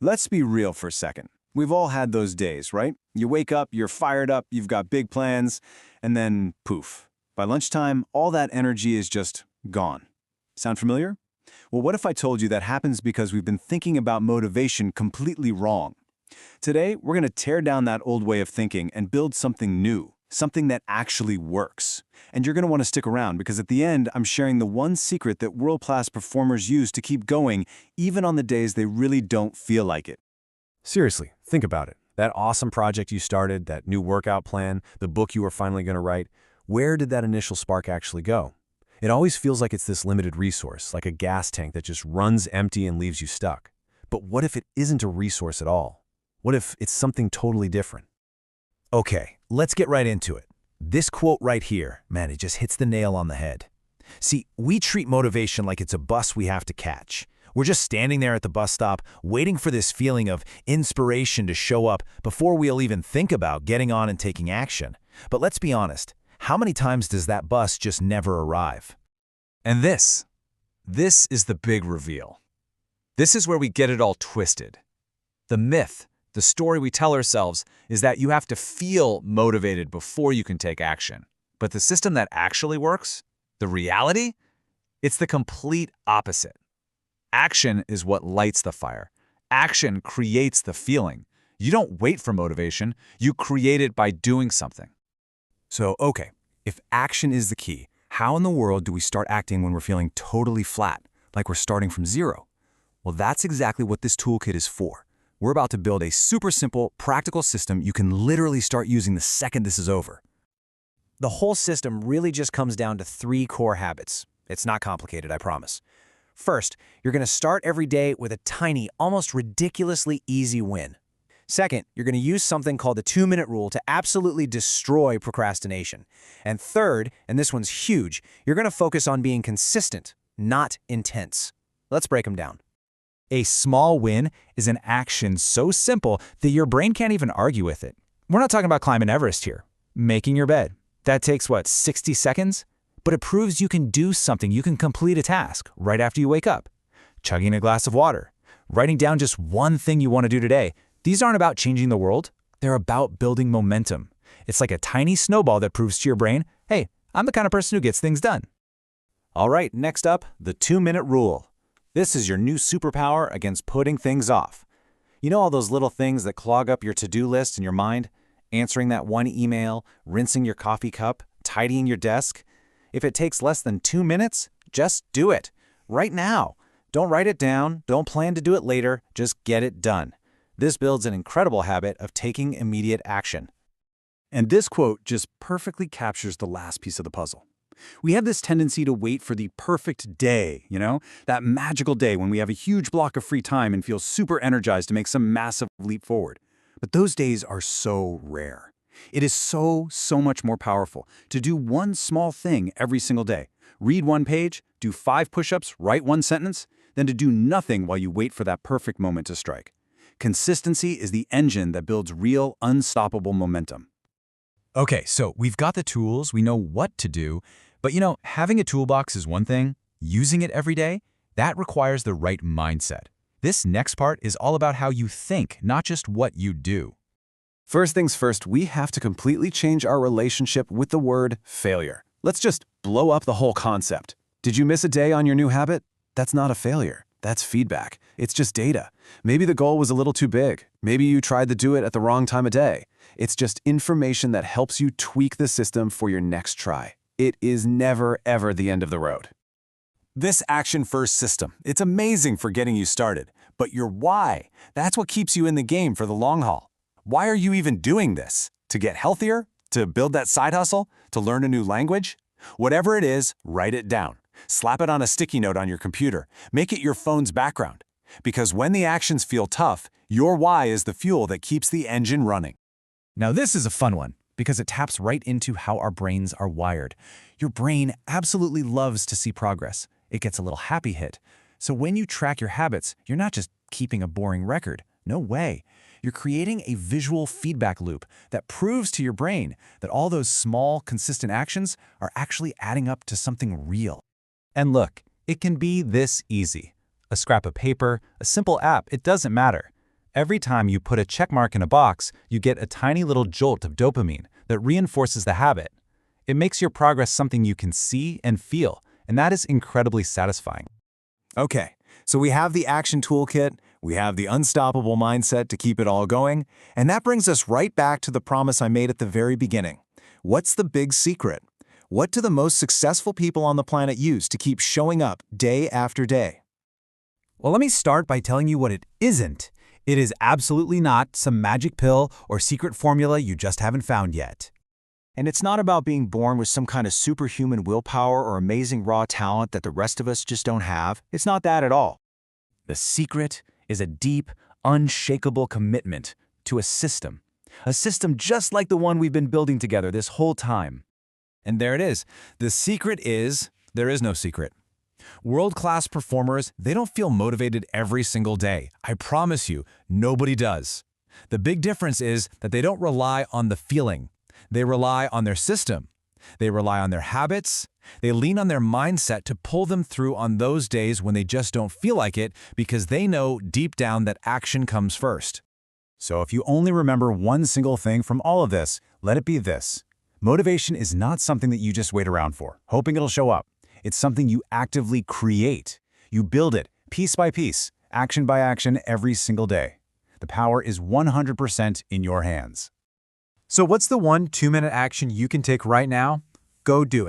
Let's be real for a second. We've all had those days, right? You wake up, you're fired up, you've got big plans, and then poof. By lunchtime, all that energy is just gone. Sound familiar? Well, what if I told you that happens because we've been thinking about motivation completely wrong? Today, we're going to tear down that old way of thinking and build something new, something that actually works. And you're going to want to stick around because at the end, I'm sharing the one secret that world-class performers use to keep going even on the days they really don't feel like it. Seriously, think about it. That awesome project you started, that new workout plan, the book you were finally going to write, where did that initial spark actually go? It always feels like it's this limited resource, like a gas tank that just runs empty and leaves you stuck. But what if it isn't a resource at all? What if it's something totally different? Okay, let's get right into it. This quote right here, man, it just hits the nail on the head. See, we treat motivation like it's a bus we have to catch. We're just standing there at the bus stop, waiting for this feeling of inspiration to show up before we'll even think about getting on and taking action. But let's be honest, how many times does that bus just never arrive? And this is the big reveal. This is where we get it all twisted. The myth, the story we tell ourselves, is that you have to feel motivated before you can take action. But the system that actually works, the reality, it's the complete opposite. Action is what lights the fire. Action creates the feeling. You don't wait for motivation, you create it by doing something. So, okay, if action is the key, how in the world do we start acting when we're feeling totally flat, like we're starting from zero? Well, that's exactly what this toolkit is for. We're about to build a super simple, practical system you can literally start using the second this is over. The whole system really just comes down to 3 core habits. It's not complicated, I promise. First, you're going to start every day with a tiny, almost ridiculously easy win. Second, you're going to use something called the 2-minute rule to absolutely destroy procrastination. And third, and this one's huge, you're going to focus on being consistent, not intense. Let's break them down. A small win is an action so simple that your brain can't even argue with it. We're not talking about climbing Everest here. Making your bed. That takes, what, 60 seconds? But it proves you can do something, you can complete a task right after you wake up. Chugging a glass of water. Writing down just one thing you want to do today. These aren't about changing the world, they're about building momentum. It's like a tiny snowball that proves to your brain, hey, I'm the kind of person who gets things done. All right, next up, the 2-minute rule. This is your new superpower against putting things off. You know all those little things that clog up your to-do list in your mind? Answering that one email, rinsing your coffee cup, tidying your desk? If it takes less than 2 minutes, just do it. Right now. Don't write it down, don't plan to do it later, just get it done. This builds an incredible habit of taking immediate action. And this quote just perfectly captures the last piece of the puzzle. We have this tendency to wait for the perfect day, that magical day when we have a huge block of free time and feel super energized to make some massive leap forward. But those days are so rare. It is so much more powerful to do one small thing every single day. Read 1 page, do 5 push-ups, write 1 sentence, than to do nothing while you wait for that perfect moment to strike. Consistency is the engine that builds real, unstoppable momentum. Okay, so we've got the tools, we know what to do, but having a toolbox is one thing. Using it every day, that requires the right mindset. This next part is all about how you think, not just what you do. First things first, we have to completely change our relationship with the word failure. Let's just blow up the whole concept. Did you miss a day on your new habit? That's not a failure. That's feedback. It's just data. Maybe the goal was a little too big. Maybe you tried to do it at the wrong time of day. It's just information that helps you tweak the system for your next try. It is never, ever the end of the road. This action-first system, it's amazing for getting you started. But your why, that's what keeps you in the game for the long haul. Why are you even doing this? To get healthier? To build that side hustle? To learn a new language? Whatever it is, write it down. Slap it on a sticky note on your computer. Make it your phone's background. Because when the actions feel tough, your why is the fuel that keeps the engine running. Now this is a fun one because it taps right into how our brains are wired. Your brain absolutely loves to see progress. It gets a little happy hit. So when you track your habits, you're not just keeping a boring record. No way. You're creating a visual feedback loop that proves to your brain that all those small, consistent actions are actually adding up to something real. And look, it can be this easy. A scrap of paper, a simple app, it doesn't matter. Every time you put a check mark in a box, you get a tiny little jolt of dopamine that reinforces the habit. It makes your progress something you can see and feel, and that is incredibly satisfying. Okay, so we have the action toolkit, we have the unstoppable mindset to keep it all going, and that brings us right back to the promise I made at the very beginning. What's the big secret? What do the most successful people on the planet use to keep showing up day after day? Well, let me start by telling you what it isn't. It is absolutely not some magic pill or secret formula you just haven't found yet. And it's not about being born with some kind of superhuman willpower or amazing raw talent that the rest of us just don't have. It's not that at all. The secret is a deep, unshakable commitment to a system just like the one we've been building together this whole time. And there it is. The secret is there is no secret. World-class performers, they don't feel motivated every single day. I promise you, nobody does. The big difference is that they don't rely on the feeling. They rely on their system. They rely on their habits. They lean on their mindset to pull them through on those days when they just don't feel like it because they know deep down that action comes first. So if you only remember one single thing from all of this, let it be this. Motivation is not something that you just wait around for, hoping it'll show up. It's something you actively create. You build it, piece by piece, action by action, every single day. The power is 100% in your hands. So what's the one 2-minute action you can take right now? Go do it.